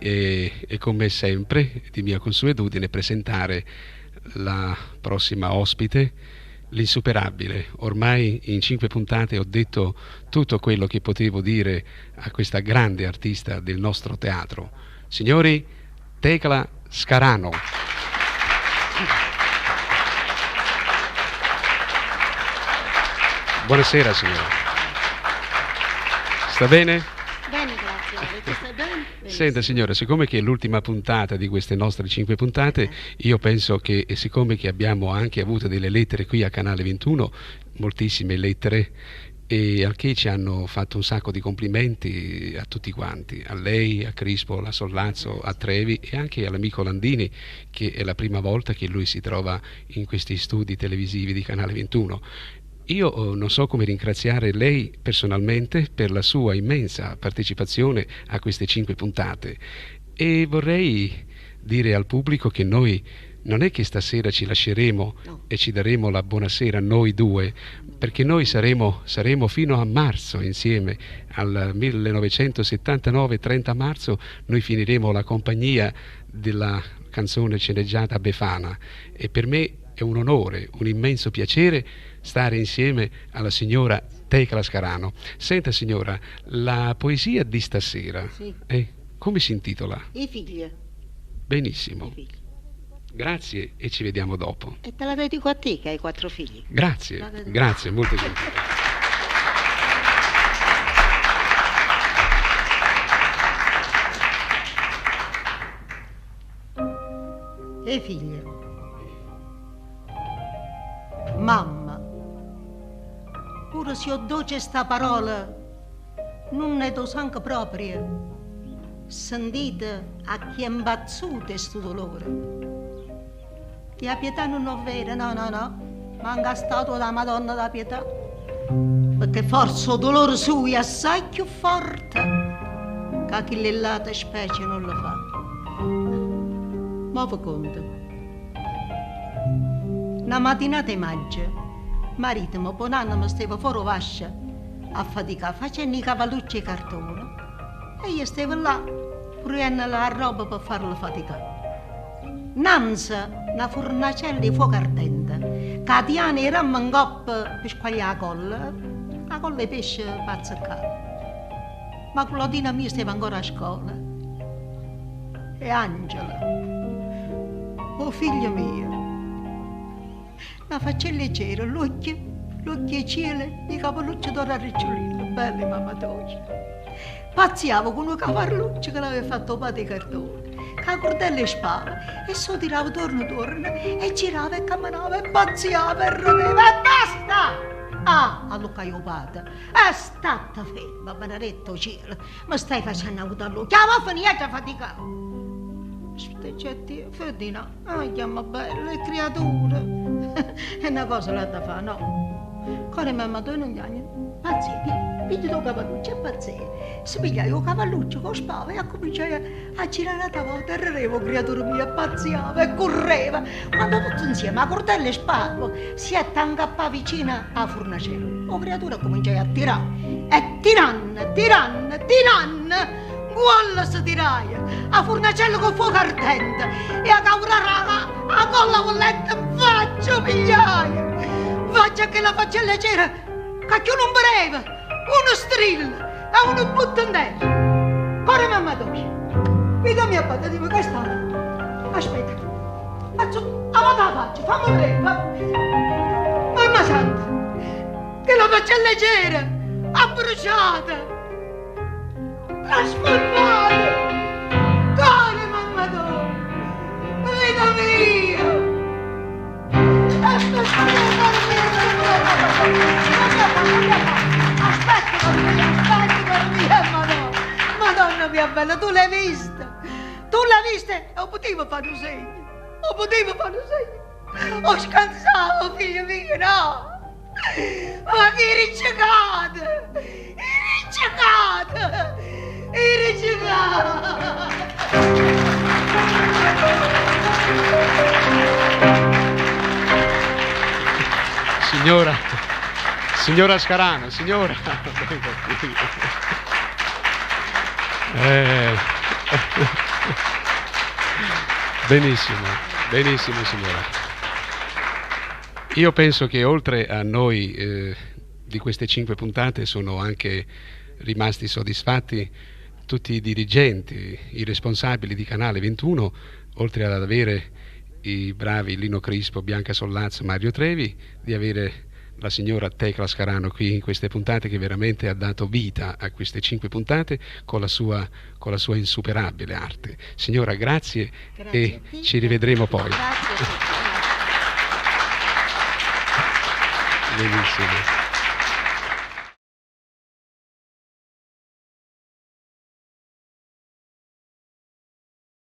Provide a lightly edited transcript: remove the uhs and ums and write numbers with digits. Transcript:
è come sempre di mia consuetudine presentare la prossima ospite, l'insuperabile. Ormai in 5 puntate ho detto tutto quello che potevo dire a questa grande artista del nostro teatro. Signori, Tecla Scarano. Buonasera signora. Sta bene? Bene, grazie. Lei sta bene? Senta signora, siccome che è l'ultima puntata di queste nostre 5 puntate, io penso che, e siccome che abbiamo anche avuto delle lettere qui a Canale 21, moltissime lettere, e al che ci hanno fatto un sacco di complimenti a tutti quanti, a lei, a Crispo, a Sollazzo, a Trevi e anche all'amico Landini, che è la prima volta che lui si trova in questi studi televisivi di Canale 21. Io non so come ringraziare lei personalmente per la sua immensa partecipazione a queste 5 puntate, e vorrei dire al pubblico che noi non è che stasera ci lasceremo e ci daremo la buonasera noi due, perché noi saremo fino a marzo insieme, al 1979, 30 marzo, noi finiremo la compagnia della canzone sceneggiata Befana, e per me è un onore, un immenso piacere stare insieme alla signora Tecla Scarano. Senta signora, la poesia di stasera, Sì. come si intitola? I figli. Benissimo. I figli. Grazie e ci vediamo dopo. E te la dedico a te che hai 4 figli. Grazie, grazie, molto gentile. E figlie. Mamma, pure se ho dolce sta parola, non ne do sangue proprio. Sentite a chi è imbazzute sto dolore. Di a pietà non ho vera, no, manca stato da Madonna da pietà, perché forse il dolore suo è assai più forte che chi l'ellata specie non lo fa. Ma vi conto. Una mattinata di maggio, marito mi buonanno mi stava fuori vascia a faticare facendo i cavallucci e cartone, e io stavo là prendendo la roba per farlo faticare. Nanzi una fornacella di fuoco ardente, che Tiana eravamo in coppa per squagliare la colla di pesce pazziccata. Ma Claudina mia stava ancora a scuola. E Angela, oh figlio mio, la faccia leggera, l'occhio cielo, i capellucci d'oro a ricciolino, belli mamma tua. Pazziavo con un cavalluccio che l'aveva fatto padre di cartone, che a cordelle spava, e so tirava torno, e girava e camminava, e pazziava e rideva, e basta! Ah, allora io vado, è stata ferma, benedetto cielo, mi stai facendo avuto all'occhio, ma finita faticare. Aspetta, Ferdina, chiama belle creature. È una cosa là da fare, no? Come mamma tu non gli hai. Anzi, pigli tuo cavalluccio e pazzia. Si piglia il cavalluccio con spava e cominciai a girare la volta e ridevo, creatura mia, pazziava e correva. Quando tutti insieme, a cordelle e spava, si è tancappata vicina a fornacello. La creatura cominciai a tirare. E tiranno. Gualla si tiraia, a fornacello con fuoco ardente e a caurare a colla con letta faccia migliaia. Faccia che la faccia leggera, che non breve, uno strilla e uno butta in terra. Corre mamma dolce, vita mia padre, dimmi che sta. Aspetta, faccio, la faccia, fammi vedere. Mamma santa, che la faccia leggera, abbruciata. Trasformate! Cuore, mamma tua! Vita mia! Aspetta, Madonna mia bella, tu l'hai vista? Tu l'hai vista e non potevo fare un segno! Ho scansato, figlio mio, no! Ma che riccicata! Signora Scarano, signora. Benissimo, benissimo signora. Io penso che oltre a noi di queste 5 puntate sono anche rimasti soddisfatti tutti i dirigenti, i responsabili di Canale 21, oltre ad avere i bravi Lino Crispo, Bianca Sollazzo, Mario Trevi, di avere la signora Tecla Scarano qui in queste puntate, che veramente ha dato vita a queste 5 puntate con la sua insuperabile arte. Signora, grazie e ci rivedremo poi. Grazie. Benissimo.